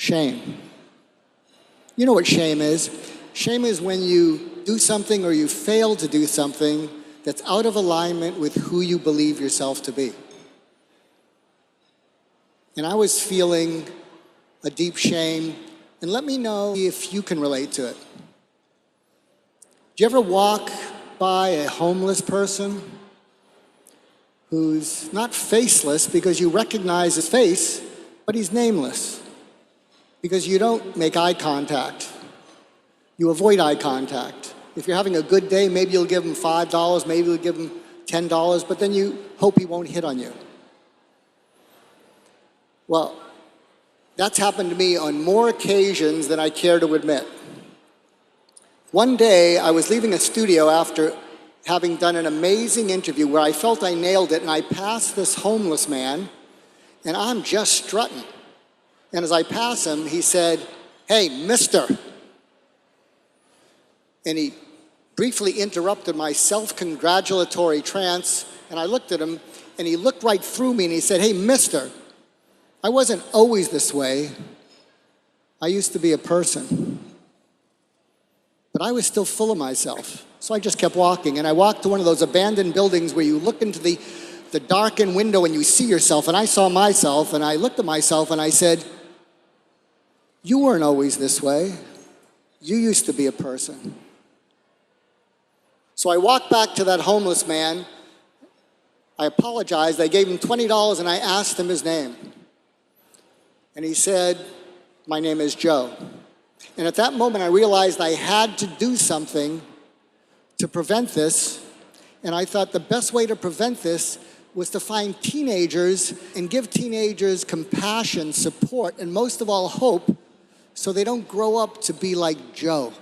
Shame. You know what shame is? Shame is when you do something or you fail to do something that's out of alignment with who you believe yourself to be. And I was feeling a deep shame, and let me know if you can relate to it. Do you ever walk by a homeless person who's not faceless because you recognize his face, but he's nameless because you don't make eye contact. You avoid eye contact. If you're having a good day, maybe you'll give him $5, maybe you'll give him $10, but then you hope he won't hit on you. Well, that's happened to me on more occasions than I care to admit. One day, I was leaving a studio after having done an amazing interview where I felt I nailed it, and I passed this homeless man, and I'm just strutting. And as I pass him, he said, "Hey, mister." And he briefly interrupted my self-congratulatory trance, and I looked at him, and he looked right through me, and he said, "Hey, mister, I wasn't always this way. I used to be a person." But I was still full of myself. So I just kept walking, and I walked to one of those abandoned buildings where you look into the darkened window and you see yourself, and I saw myself, and I looked at myself, and I said, "You weren't always this way. You used to be a person." So I walked back to that homeless man. I apologized. I gave him $20, and I asked him his name. And he said, "My name is Joe." And at that moment, I realized I had to do something to prevent this. And I thought the best way to prevent this was to find teenagers and give teenagers compassion, support, and most of all, hope, so they don't grow up to be like Joe.